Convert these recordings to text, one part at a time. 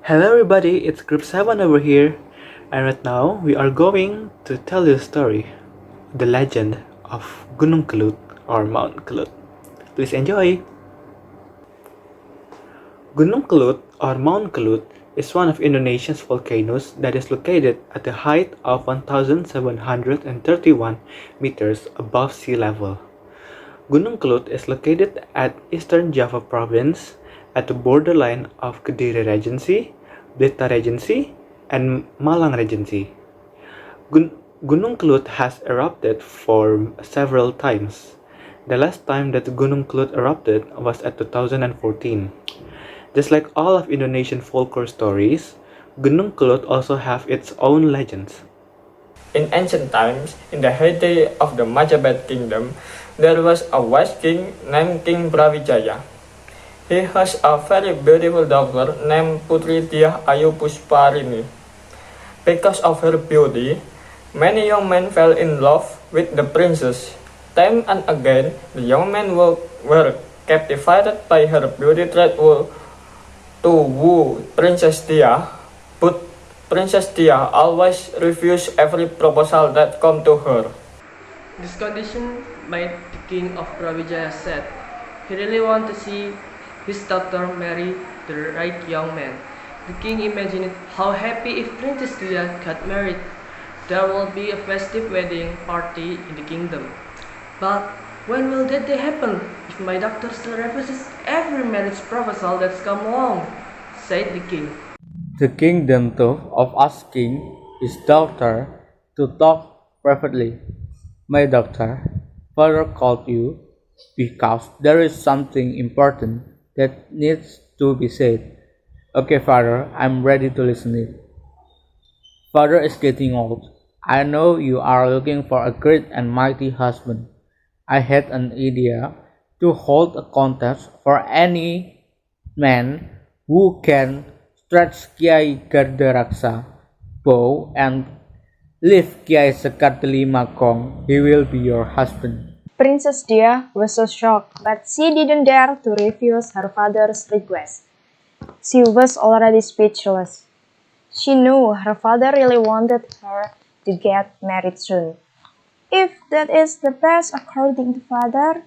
Hello everybody, it's Group 7 over here, and right now we are going to tell you a story, the legend of Gunung Kelud or Mount Kelud. Please enjoy! Gunung Kelud or Mount Kelud is one of Indonesia's volcanoes that is located at a height of 1,731 meters above sea level. Gunung Kelud is located at Eastern Java Province at the borderline of Kediri Regency, Blitar Regency, and Malang Regency. Gunung Kelud has erupted for several times. The last time that Gunung Kelud erupted was at 2014. Just like all of Indonesian folklore stories, Gunung Kelud also have its own legends. In ancient times, in the heyday of the Majapahit kingdom, there was a wise king named King Brawijaya. He has a very beautiful daughter named Putri Dhea Ayu Pusparini. Because of her beauty, many young men fell in love with the princess. Time and again, the young men were captivated by her beauty tried to woo Princess Dhea, but Princess Dhea always refused every proposal that come to her. This condition made the king of Brawijaya sad. He really wanted to see his daughter marry the right young man. The king imagined how happy if Princess Dhea got married. There will be a festive wedding party in the kingdom. But when will that day happen if my daughter still refuses every marriage proposal that's come along? Said the king. The king then thought of asking his daughter to talk privately. My daughter, father called you because there is something important that needs to be said. Okay, father, I'm ready to listen it. Father is getting old. I know you are looking for a great and mighty husband. I had an idea to hold a contest for any man who can stretch Kiai Gardaraksa bow and lift Kiai Sekar Telima Kong. He will be your husband. Princess Dhea was so shocked, but she didn't dare to refuse her father's request. She was already speechless. She knew her father really wanted her to get married soon. If that is the best according to father,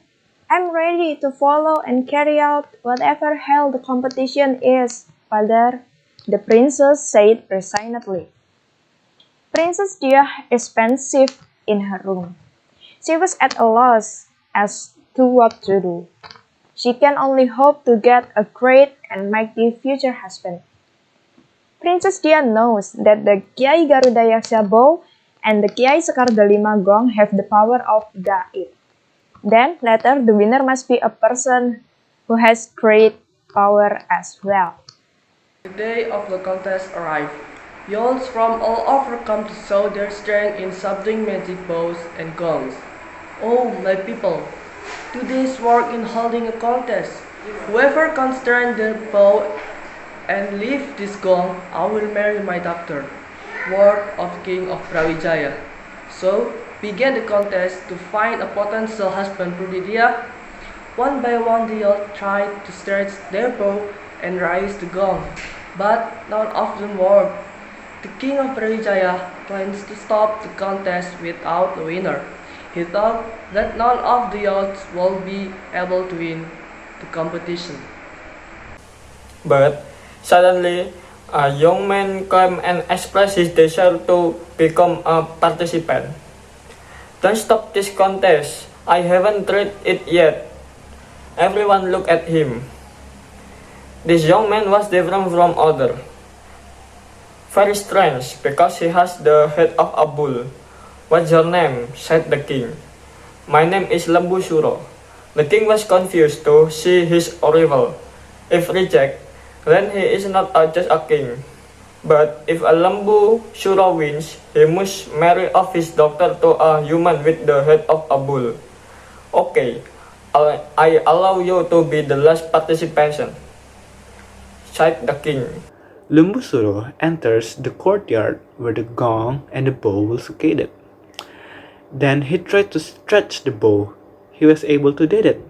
I'm ready to follow and carry out whatever hell the competition is, father, the princess said resignedly. Princess Dhea is pensive in her room. She was at a loss as to what to do. She can only hope to get a great and mighty future husband. Princess Dhea knows that the Kiai Garuda Yaksha bow and the Kiai Sekar Delima Gong have the power of gaib. Then later the winner must be a person who has great power as well. The day of the contest arrived. Youths from all over come to show their strength in subduing magic bows and gongs. Oh, my people, today's work in holding a contest. Whoever can turn the bow and lift this gong, I will marry my daughter. Word of King of Brawijaya. So, began the contest to find a potential husband for Dhea. One by one, the youth tried to stretch their bow and raise the gong, but none of them worked. The king of Brawijaya plans to stop the contest without a winner. He thought that none of the youths will be able to win the competition. But suddenly, a young man came and expressed his desire to become a participant. Don't stop this contest. I haven't tried it yet. Everyone looked at him. This young man was different from others. Very strange, because he has the head of a bull. What's your name? Said the king. My name is Lembu Suro. The king was confused to see his rival. If reject, then he is not just a king. But if a Lembu Suro wins, he must marry off his daughter to a human with the head of a bull. Okay, I allow you to be the last participant, said the king. Lumbusuro enters the courtyard where the gong and the bow was located. Then he tried to stretch the bow. He was able to do it.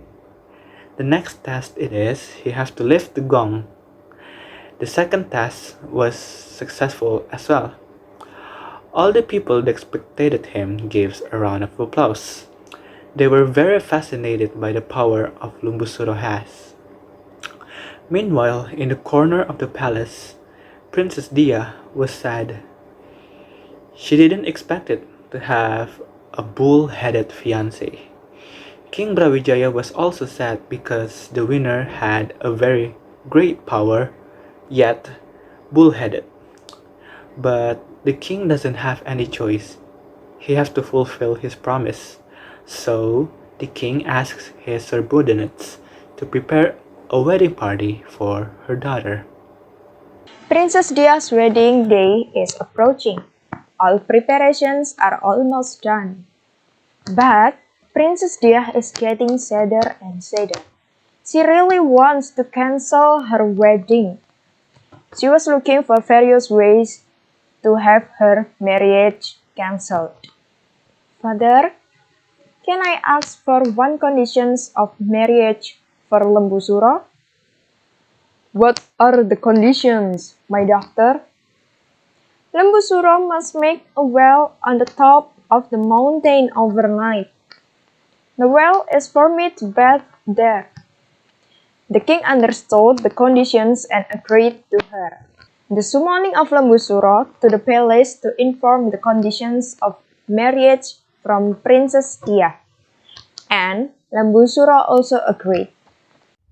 The next test it is he has to lift the gong. The second test was successful as well. All the people that spectated him gave a round of applause. They were very fascinated by the power of Lumbusuro has. Meanwhile, in the corner of the palace, Princess Dhea was sad. She didn't expect it to have a bull-headed fiancé. King Brawijaya was also sad because the winner had a very great power, yet bull-headed. But the king doesn't have any choice. He has to fulfill his promise. So the king asks his subordinates to prepare a wedding party for her daughter. Princess Dia's wedding day is approaching. All preparations are almost done. But Princess Dia is getting sadder and sadder. She really wants to cancel her wedding. She was looking for various ways to have her marriage cancelled. Father, can I ask for one conditions of marriage for Lembusuro? What are the conditions, my daughter? Lembusuro must make a well on the top of the mountain overnight. The well is for me to bathe there. The king understood the conditions and agreed to her. The summoning of Lembusuro to the palace to inform the conditions of marriage from Princess Dia. And Lembusuro also agreed.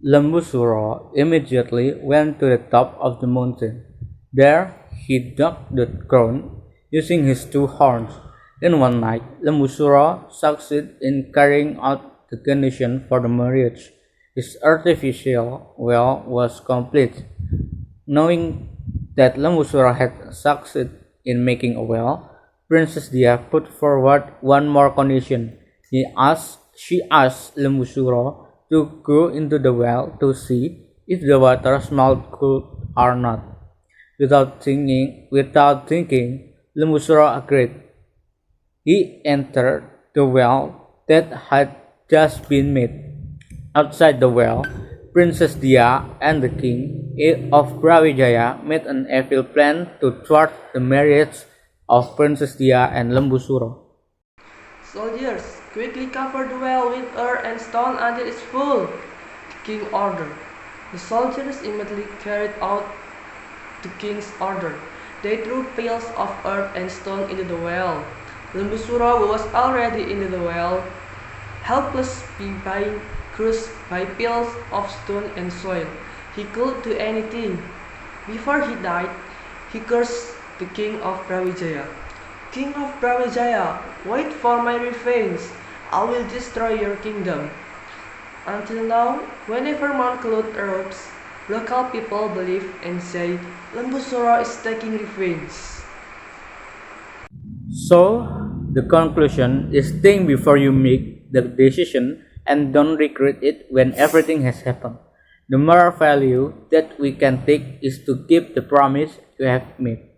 Lembusuro immediately went to the top of the mountain. There he dug the ground using his two horns. In one night, Lembusuro succeeded in carrying out the condition for the marriage. His artificial well was complete. Knowing that Lembusuro had succeeded in making a well, Princess Dia put forward one more condition. She asked Lembusuro to go into the well to see if the water smelled good or not. Without thinking, Lembusuro agreed. He entered the well that had just been made. Outside the well, Princess Dhea and the king of Brawijaya made an evil plan to thwart the marriage of Princess Dhea and Lembusuro. Soldiers, quickly cover the well with earth and stone until it's full, the king ordered. The soldiers immediately carried out the king's order. They threw piles of earth and stone into the well. Lembusuro, who was already into the well, helpless being crushed by piles of stone and soil. He could do anything. Before he died, he cursed the king of Brawijaya. King of Brawijaya, wait for my revenge. I will destroy your kingdom. Until now, whenever Mount Kelud erupts, local people believe and say Lembusuro is taking revenge. So, the conclusion is think before you make the decision and don't regret it when everything has happened. The moral value that we can take is to keep the promise you have made.